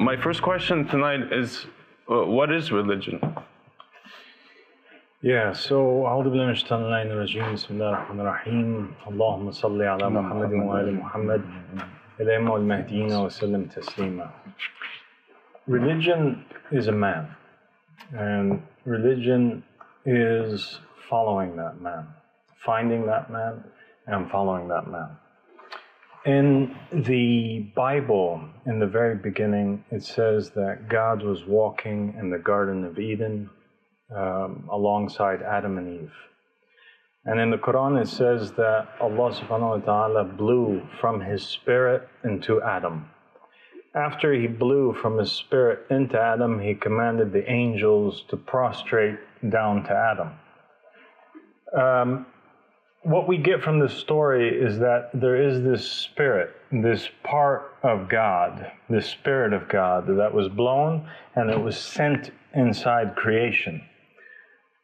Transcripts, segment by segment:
My first question tonight is, what is religion? Yeah, so أعوذ بالله من الشيطان اللعين الرجيم بسم الله الرحمن الرحيم اللهم صل على محمد وآل محمد الأئمة والمهديين وسلم تسليما. Religion is a man, and religion is following that man, finding that man and following that man. In the Bible, in the very beginning, it says that God was walking in the Garden of Eden alongside Adam and Eve. And in the Quran it says that Allah subhanahu wa ta'ala blew from His spirit into Adam. After He blew from His spirit into Adam, He commanded the angels to prostrate down to Adam. What we get from this story is that there is this spirit, this part of God, this spirit of God that was blown and it was sent inside creation.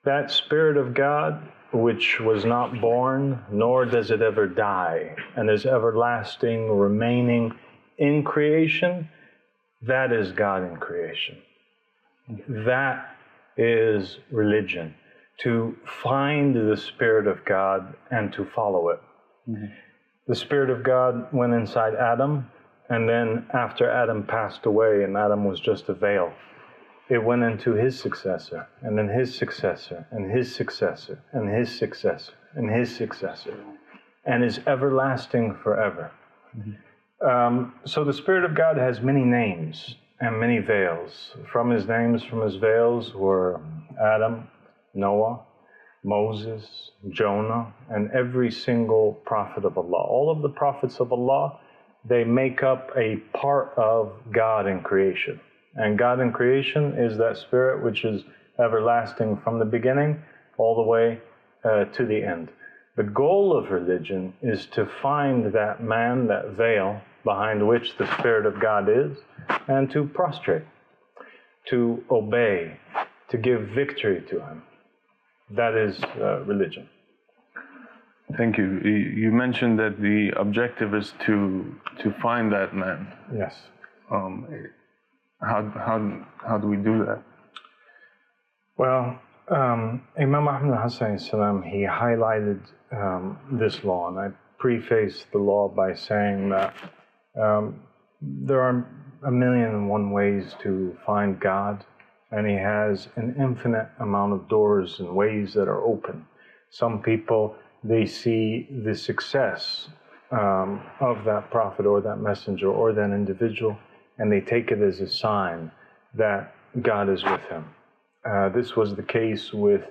That spirit of God, which was not born, nor does it ever die, and is everlasting, remaining in creation, that is God in creation. That is religion. To find the Spirit of God and to follow it. Mm-hmm. The Spirit of God went inside Adam, and then after Adam passed away and Adam was just a veil, it went into his successor, and then his successor, and his successor, and his successor, and his successor, and is everlasting forever. Mm-hmm. So the Spirit of God has many names and many veils. From His names, from His veils were Adam, Noah, Moses, Jonah, and every single prophet of Allah. All of the prophets of Allah, they make up a part of God in creation. And God in creation is that spirit which is everlasting from the beginning all the way to the end. The goal of religion is to find that man, that veil behind which the Spirit of God is, and to prostrate, to obey, to give victory to Him. That is religion. Thank you. You mentioned that the objective is to find that man. Yes. How do we do that? Well, Imam Ahmad al-Salam, he highlighted this law, and I prefaced the law by saying that there are 1,000,001 ways to find God, and He has an infinite amount of doors and ways that are open. Some people, they see the success of that prophet or that messenger or that individual, and they take it as a sign that God is with him. This was the case with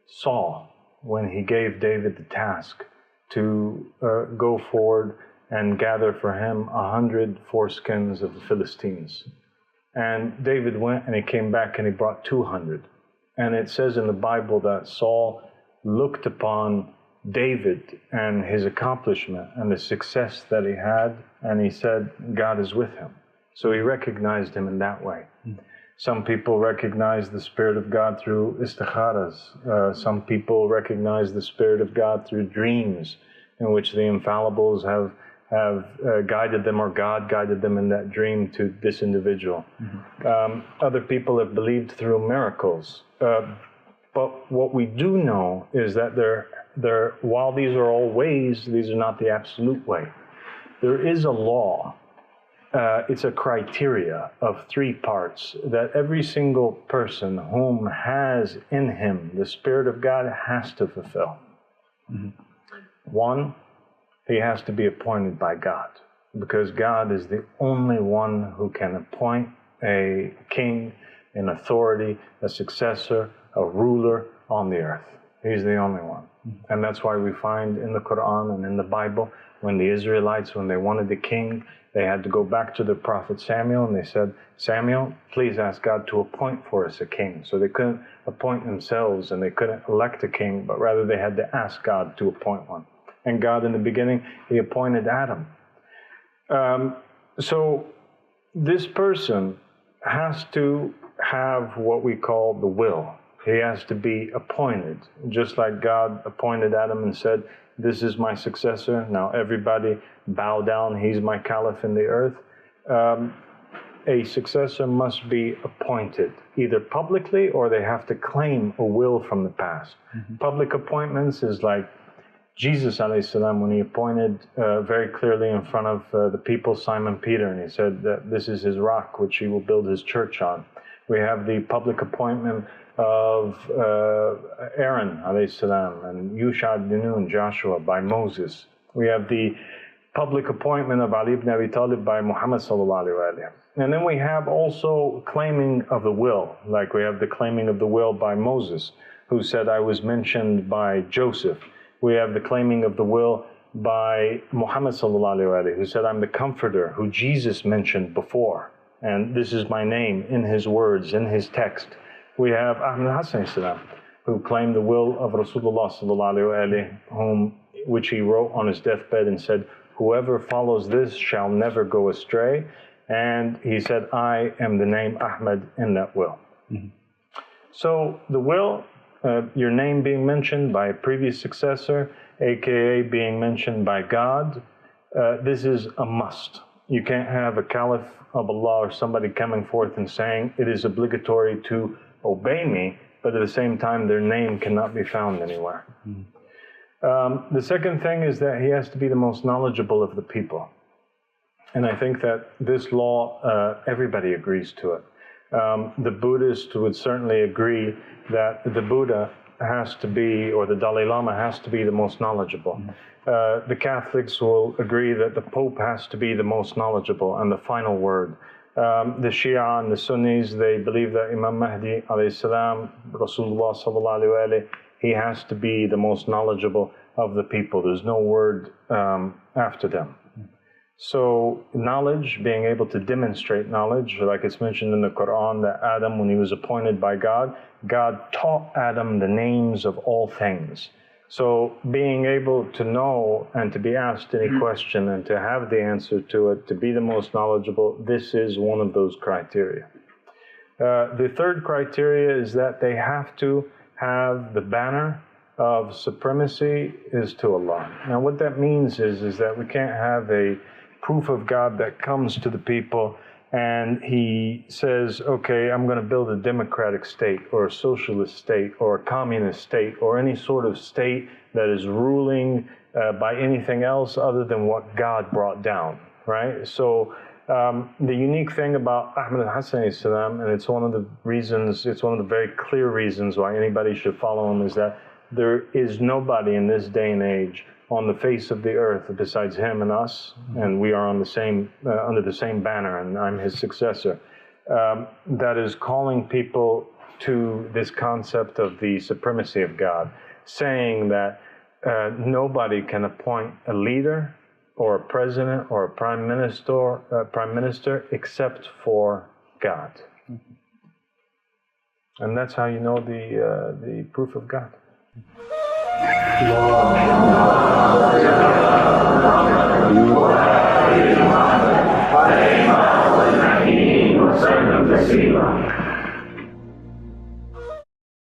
Saul when he gave David the task to go forward and gather for him 100 foreskins of the Philistines. And David went and he came back and he brought 200. And it says in the Bible that Saul looked upon David and his accomplishment and the success that he had, and he said, God is with him. So he recognized him in that way. Some people recognize the Spirit of God through istikharas. Some people recognize the Spirit of God through dreams in which the infallibles have guided them, or God guided them in that dream to this individual. Mm-hmm. Other people have believed through miracles. But what we do know is that while these are all ways, these are not the absolute way. There is a law. It's a criteria of 3 parts that every single person whom has in him the Spirit of God has to fulfill. Mm-hmm. 1, he has to be appointed by God, because God is the only one who can appoint a king, an authority, a successor, a ruler on the earth. He's the only one. Mm-hmm. And that's why we find in the Quran and in the Bible, when the Israelites, when they wanted a king, they had to go back to the prophet Samuel and they said, Samuel, please ask God to appoint for us a king. So they couldn't appoint themselves and they couldn't elect a king, but rather they had to ask God to appoint one. And God in the beginning, He appointed Adam. So this person has to have what we call the will. He has to be appointed, just like God appointed Adam and said, this is my successor. Now everybody bow down. He's my caliph in the earth. a successor must be appointed, either publicly or they have to claim a will from the past. Public appointments is like Jesus, alayhi salam, when he appointed very clearly in front of the people Simon Peter, and he said that this is his rock which he will build his church on. We have the public appointment of Aaron, alayhi salam, and Yusha ad-Nun, Joshua, by Moses. We have the public appointment of Ali ibn Abi Talib by Muhammad sallallahu alaihi wasallam. And then we have also claiming of the will, like we have the claiming of the will by Moses, who said, I was mentioned by Joseph. We have the claiming of the will by Muhammad sallallahu alaihi wasallam, who said, I'm the comforter, who Jesus mentioned before. And this is my name in his words, in his text. We have Ahmad Hassan salam, who claimed the will of Rasulullah sallallahu alaihi wasallam, which he wrote on his deathbed and said, whoever follows this shall never go astray. And he said, I am the name Ahmad in that will. So the will, your name being mentioned by a previous successor, aka being mentioned by God, this is a must. You can't have a caliph of Allah or somebody coming forth and saying it is obligatory to obey me, but at the same time their name cannot be found anywhere. The second thing is that he has to be the most knowledgeable of the people. And I think that this law, everybody agrees to it. The Buddhist would certainly agree that the Buddha has to be, or the Dalai Lama has to be the most knowledgeable. The Catholics will agree that the Pope has to be the most knowledgeable and the final word. The Shia and the Sunnis, they believe that Imam Mahdi alayhi salam, Rasulullah sallallahu alayhi wa sallam, he has to be the most knowledgeable of the people. There's no word after them. So knowledge, being able to demonstrate knowledge, like it's mentioned in the Quran that Adam, when he was appointed by God, God taught Adam the names of all things. So being able to know and to be asked any question and to have the answer to it, to be the most knowledgeable, this is one of those criteria. The third criteria is that they have to have the banner of supremacy is to Allah. Now what that means is that we can't have a proof of God that comes to the people and he says, okay, I'm going to build a democratic state or a socialist state or a communist state or any sort of state that is ruling by anything else other than what God brought down, right? So the unique thing about Ahmad Hassan salam, and it's one of the reasons, it's one of the very clear reasons why anybody should follow him, is that there is nobody in this day and age on the face of the earth besides him and us, and we are on the same under the same banner, and I'm his successor, that is calling people to this concept of the supremacy of God, saying that nobody can appoint a leader or a president or a prime minister except for God. And that's how you know the proof of God.